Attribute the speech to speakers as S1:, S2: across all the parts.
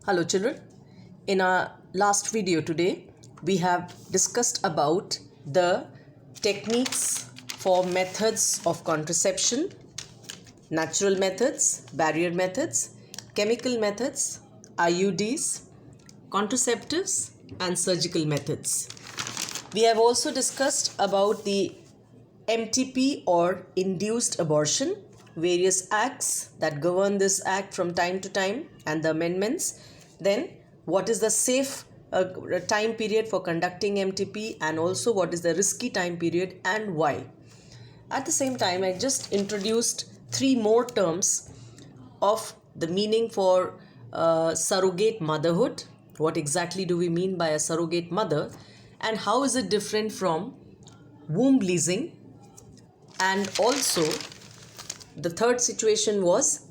S1: Hello children. In our last video today, we have discussed about the techniques for methods of contraception, natural methods, barrier methods, chemical methods, IUDs, contraceptives and surgical methods. We have also discussed about the MTP or induced abortion, various acts that govern this act from time to time and the amendments. Then what is the safe time period for conducting MTP, and also what is the risky time period and why. At the same time, I just introduced three more terms of the meaning for surrogate motherhood. What exactly do we mean by a surrogate mother, and how is it different from womb leasing? And also the third situation was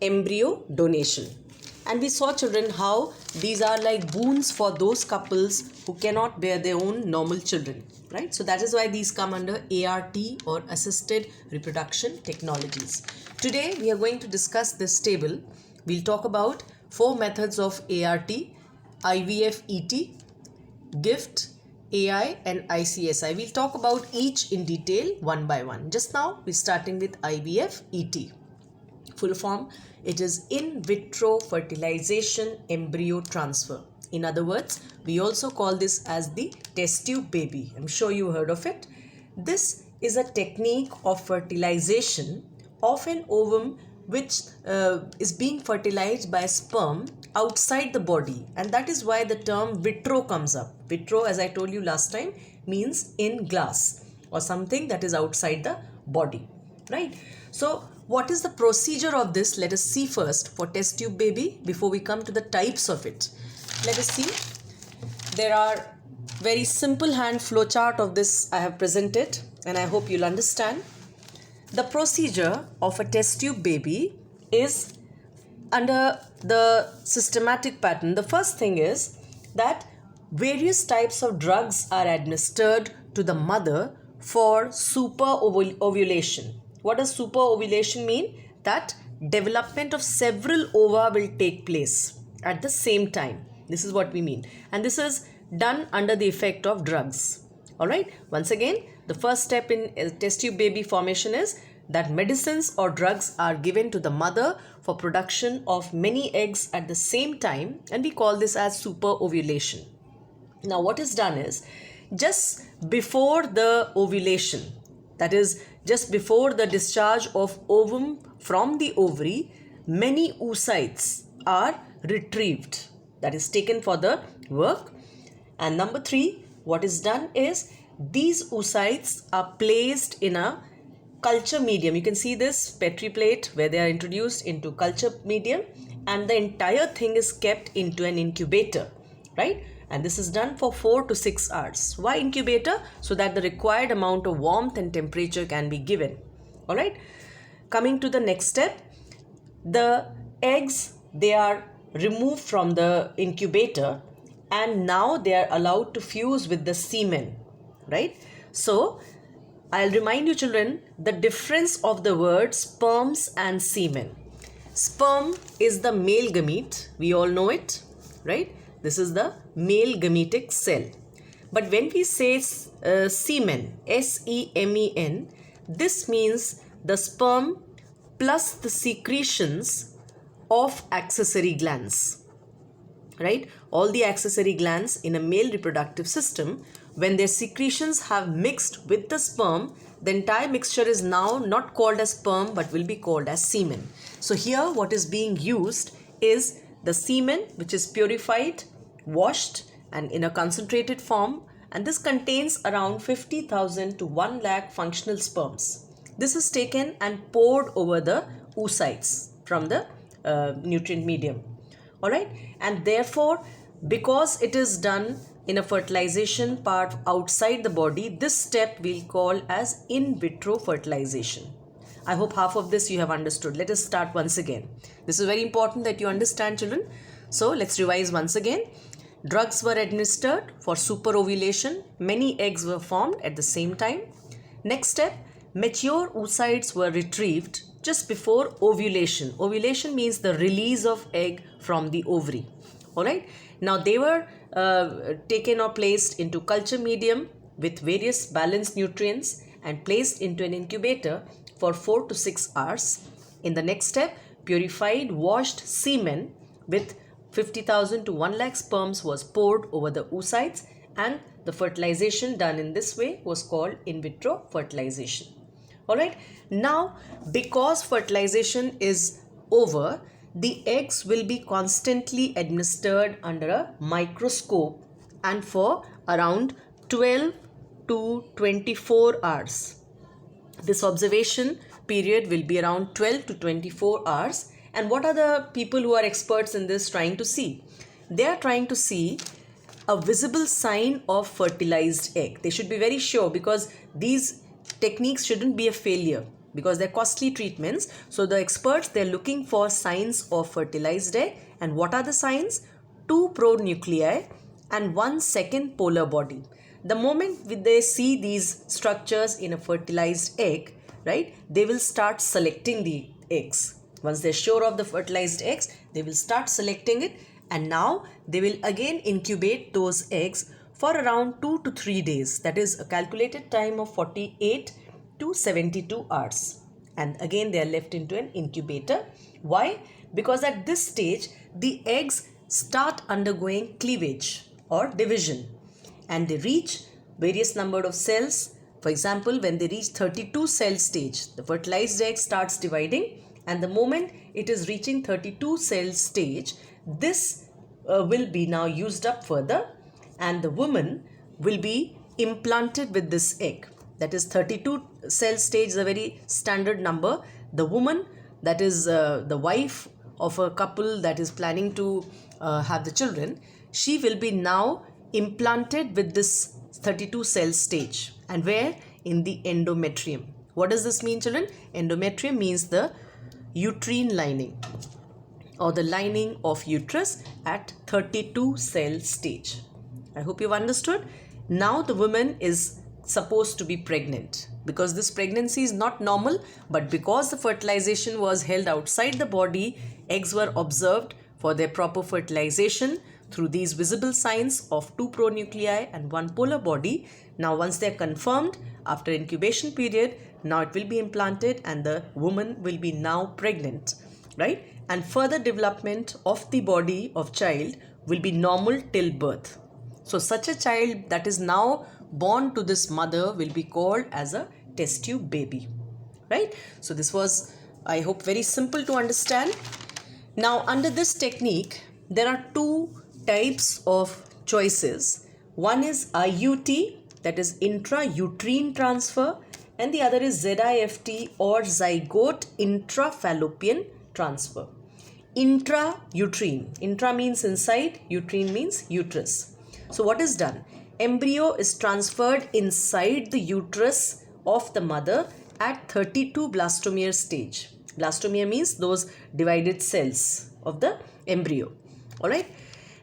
S1: embryo donation. And we saw, children, how these are like boons for those couples who cannot bear their own normal children, right? So that is why these come under ART or assisted reproduction technologies. Today we are going to discuss this table. We'll talk about four methods of ART: IVF ET, GIFT, AI and ICSI. We'll talk about each in detail one by one. Just now we're starting with IVF ET. Full form, it is in vitro fertilization embryo transfer. In other words, we also call this as the test tube baby. I'm sure you heard of it. This is a technique of fertilization of an ovum which is being fertilized by sperm outside the body, and that is why the term vitro comes up. Vitro, as I told you last time, means in glass or something that is outside the body, right? So what is the procedure of this? Let us see first for test tube baby before we come to the types of it. Let us see. There are very simple hand flow chart of this I have presented, and I hope you'll understand. The procedure of a test tube baby is under the systematic pattern. The first thing is that various types of drugs are administered to the mother for super ovulation. What does super ovulation mean? That development of several ova will take place at the same time. This is what we mean. And this is done under the effect of drugs. Alright, once again, the first step in test tube baby formation is that medicines or drugs are given to the mother for production of many eggs at the same time, and we call this as super ovulation. Now what is done is, just before the ovulation, that is just before the discharge of ovum from the ovary, many oocytes are retrieved, that is taken for the work. And number three, what is done is these oocytes are placed in a culture medium. You can see this Petri plate where they are introduced into culture medium, and the entire thing is kept into an incubator, right? And this is done for 4 to 6 hours. Why incubator? So that the required amount of warmth and temperature can be given. All right. Coming to the next step, the eggs, they are removed from the incubator, and now they are allowed to fuse with the semen, right? So I'll remind you, children, the difference of the word sperms and semen. Sperm is the male gamete. We all know it, right? This is the male gametic cell. But when we say semen, S-E-M-E-N, this means the sperm plus the secretions of accessory glands, right? All the accessory glands in a male reproductive system, when their secretions have mixed with the sperm, the entire mixture is now not called as sperm but will be called as semen. So here what is being used is the semen, which is purified, washed and in a concentrated form, and this contains around 50,000 to 1 lakh functional sperms. This is taken and poured over the oocytes from the nutrient medium. Alright, and therefore because it is done in a fertilization part outside the body, this step we'll call as in vitro fertilization. I hope half of this you have understood. Let us start once again. This is very important that you understand, children. So let's revise once again. Drugs were administered for super ovulation. Many eggs were formed at the same time. Next step, mature oocytes were retrieved just before ovulation. Ovulation means the release of egg from the ovary. Alright. Now they were taken or placed into culture medium with various balanced nutrients and placed into an incubator for 4 to 6 hours. In the next step, purified washed semen with 50,000 to 1 lakh sperms was poured over the oocytes, and the fertilization done in this way was called in vitro fertilization. Alright, now because fertilization is over, the eggs will be constantly administered under a microscope and for around 12 to 24 hours. This observation period will be around 12 to 24 hours. And what are the people who are experts in this trying to see? They are trying to see a visible sign of fertilized egg. They should be very sure, because these techniques shouldn't be a failure, because they're costly treatments. So the experts, they're looking for signs of fertilized egg. And what are the signs? 2 pronuclei and 1 second polar body. The moment they see these structures in a fertilized egg, right, they will start selecting the eggs. Once they're sure of the fertilized eggs, they will start selecting it, and now they will again incubate those eggs for around 2 to 3 days. That is a calculated time of 48 to 72 hours. And again they are left into an incubator. Why? Because at this stage the eggs start undergoing cleavage or division, and they reach various number of cells. For example, when they reach 32 cell stage, the fertilized egg starts dividing, and the moment it is reaching 32 cell stage, this will be now used up further, and the woman will be implanted with this egg. That is 32 cell stage is a very standard number. The woman, that is the wife of a couple that is planning to have the children, she will be now implanted with this 32 cell stage. And where? In the endometrium. What does this mean, children? Endometrium means the uterine lining, or the lining of uterus at 32 cell stage. I hope you've understood. Now the woman is supposed to be pregnant, because this pregnancy is not normal, but because the fertilization was held outside the body, eggs were observed for their proper fertilization through these visible signs of 2 pronuclei and 1 polar body. Now once they are confirmed after incubation period, now it will be implanted and the woman will be now pregnant, right? And further development of the body of child will be normal till birth. So such a child that is now born to this mother will be called as a test tube baby, right? So this was, I hope, very simple to understand. Now under this technique, there are 2 types of choices. One is IUT, that is intrauterine transfer, and the other is ZIFT, or zygote intrafallopian transfer. Intrauterine, intra means inside, uterine means uterus. So what is done? Embryo is transferred inside the uterus of the mother at 32 blastomere stage. Blastomere means those divided cells of the embryo. Alright.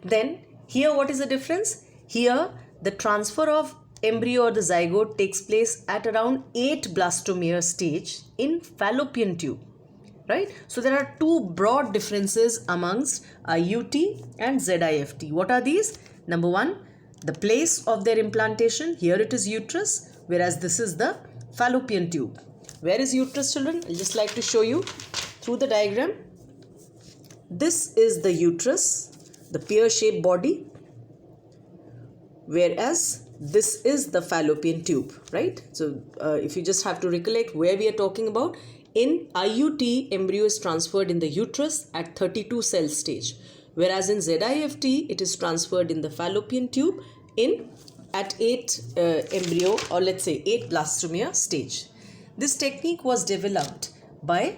S1: Then here what is the difference? Here the transfer of embryo or the zygote takes place at around 8 blastomere stage in fallopian tube. Right? So there are 2 broad differences amongst IUT and ZIFT. What are these? Number 1, the place of their implantation. Here it is uterus, whereas this is the fallopian tube. Where is uterus, children? I'll just like to show you through the diagram. This is the uterus, the pear-shaped body, whereas this is the fallopian tube, right? So if you just have to recollect where we are talking about, in IUT, embryo is transferred in the uterus at 32 cell stage, whereas in ZIFT, it is transferred in the fallopian tube at 8 embryo, or let's say 8 blastomere stage. This technique was developed by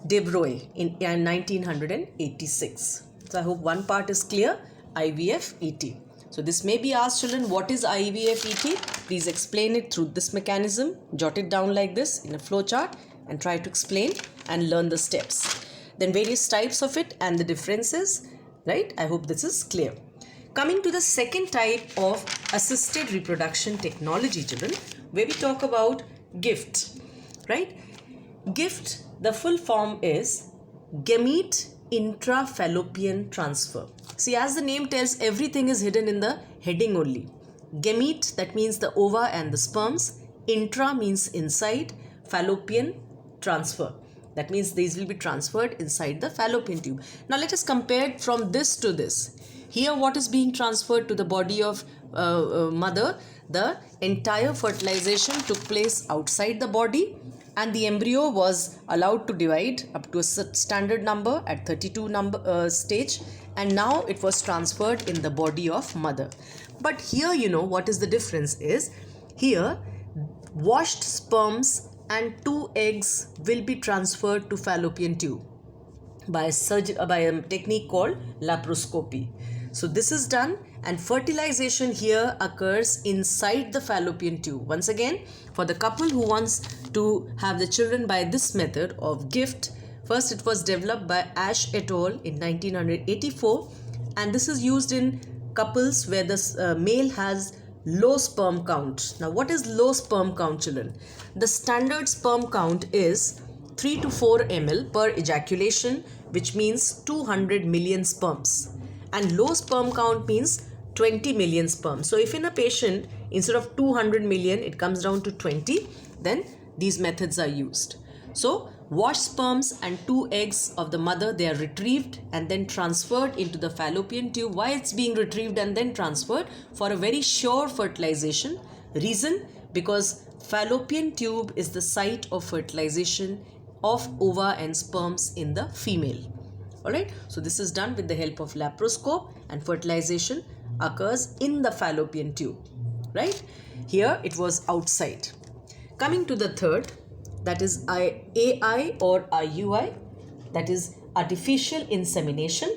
S1: De Broglie in 1986. So I hope one part is clear. IVF ET. So this may be asked, children, what is IVF ET? Please explain it through this mechanism. Jot it down like this in a flow chart and try to explain and learn the steps. Then various types of it and the differences, right? I hope this is clear. Coming to the second type of assisted reproduction technology, children, where we talk about GIFT, right? GIFT, The full form is gamete intrafallopian transfer. See, as the name tells, everything is hidden in the heading only. Gamete, that means the ova and the sperms. Intra means inside. Fallopian, transfer. That means these will be transferred inside the fallopian tube. Now let us compare from this to this. Here what is being transferred to the body of mother? The entire fertilization took place outside the body, and the embryo was allowed to divide up to a standard number at 32 stage, and now it was transferred in the body of mother. But here, you know what is the difference is, here washed sperms and 2 eggs will be transferred to fallopian tube by a technique called laparoscopy. So this is done, and fertilization here occurs inside the fallopian tube. Once again, for the couple who wants to have the children by this method of gift, first it was developed by Ash et al. In 1984, and this is used in couples where the male has low sperm count. Now what is low sperm count, children? The standard sperm count is 3 to 4 ml per ejaculation, which means 200 million sperms. And low sperm count means 20 million sperms. So if in a patient, instead of 200 million, it comes down to 20, then these methods are used. So washed sperms and 2 eggs of the mother, they are retrieved and then transferred into the fallopian tube. Why it's being retrieved and then transferred? For a very sure fertilization. Reason? Because fallopian tube is the site of fertilization of ova and sperms in the female. Alright, so this is done with the help of laparoscope, and fertilization occurs in the fallopian tube. Right? Here it was outside. Coming to the third, that is AI or IUI, that is artificial insemination.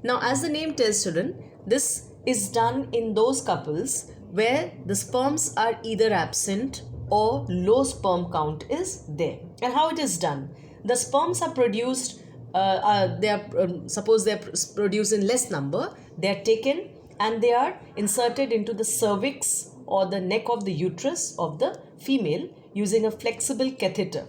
S1: Now as the name tells, children, this is done in those couples where the sperms are either absent or low sperm count is there. And how it is done? The sperms are produced, suppose they are produced in less number, they are taken and they are inserted into the cervix or the neck of the uterus of the female using a flexible catheter.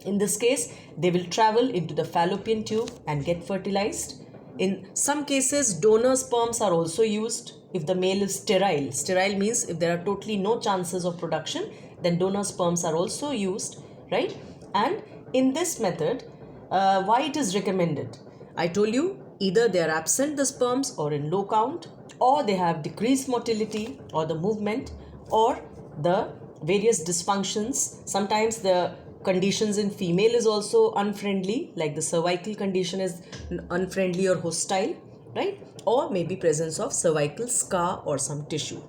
S1: In this case, they will travel into the fallopian tube and get fertilized. In some cases, donor sperms are also used if the male is sterile. Sterile means if there are totally no chances of production, then donor sperms are also used, right? And in this method, why it is recommended? I told you, either they are absent, the sperms, or in low count, or they have decreased motility or the movement, or the various dysfunctions. Sometimes the conditions in female is also unfriendly, like the cervical condition is unfriendly or hostile, right? Or maybe presence of cervical scar or some tissue.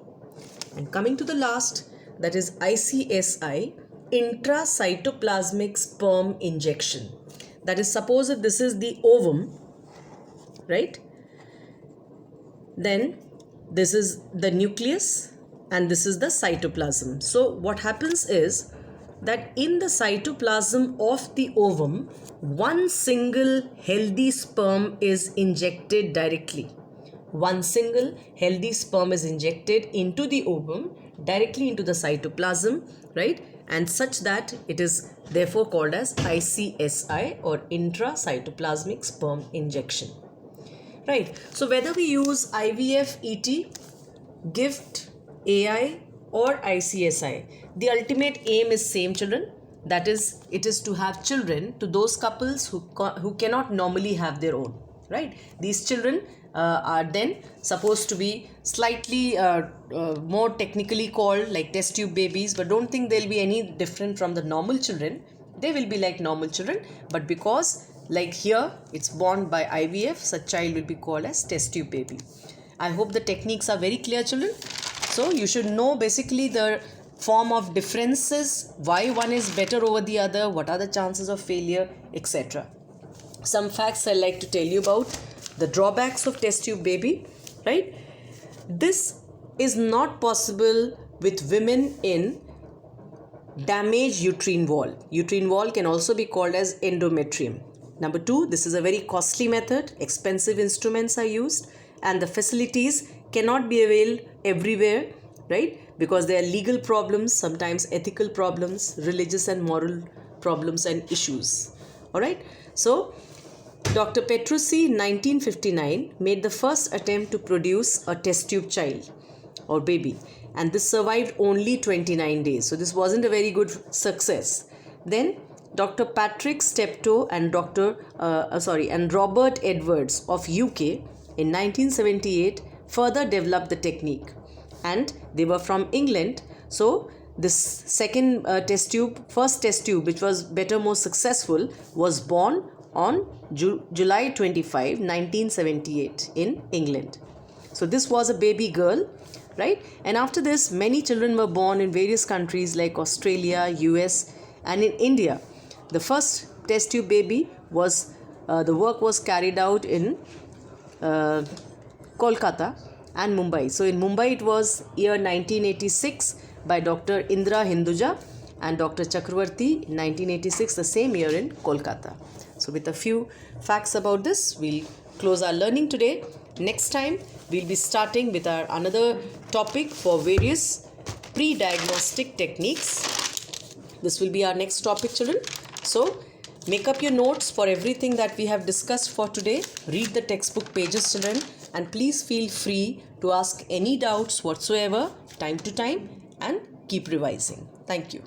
S1: And coming to the last, that is ICSI, intracytoplasmic sperm injection. That is, suppose if this is the ovum, right? Then this is the nucleus and this is the cytoplasm. So what happens is that in the cytoplasm of the ovum, one single healthy sperm is injected directly. One single healthy sperm is injected into the ovum, directly into the cytoplasm, right? And such that it is therefore called as ICSI or intracytoplasmic sperm injection. Right. So whether we use IVF, ET, GIFT, AI or ICSI, the ultimate aim is same, children. That is, it is to have children to those couples who cannot normally have their own. Right. These children are then supposed to be slightly more technically called like test tube babies, but don't think they'll be any different from the normal children. They will be like normal children, but because like here it's born by IVF, such child will be called as test tube baby. I hope the techniques are very clear, children. So you should know basically the form of differences, why one is better over the other, what are the chances of failure, etc. Some facts I like to tell you about. The drawbacks of test tube baby, right? This is not possible with women in damaged uterine wall. Uterine wall can also be called as endometrium. Number 2, this is a very costly method. Expensive instruments are used and the facilities cannot be availed everywhere, right? Because there are legal problems, sometimes ethical problems, religious and moral problems and issues. Alright, so Dr. Petrucci in 1959 made the first attempt to produce a test tube child or baby, and this survived only 29 days. So this wasn't a very good success. Then Dr. Patrick Steptoe and Robert Edwards of UK in 1978 further developed the technique, and they were from England. So this second first test tube, which was better, more successful, was born on July 25, 1978 in England. So this was a baby girl, right? And after this, many children were born in various countries like Australia, US, and in India. The first test tube baby was, the work was carried out in Kolkata and Mumbai. So in Mumbai it was year 1986 by Dr. Indra Hinduja and Dr. Chakravarti in 1986, the same year in Kolkata. So with a few facts about this, we'll close our learning today. Next time we'll be starting with our another topic for various pre-diagnostic techniques. This will be our next topic, children. So make up your notes for everything that we have discussed for today. Read the textbook pages, children, and please feel free to ask any doubts whatsoever time to time and keep revising. Thank you.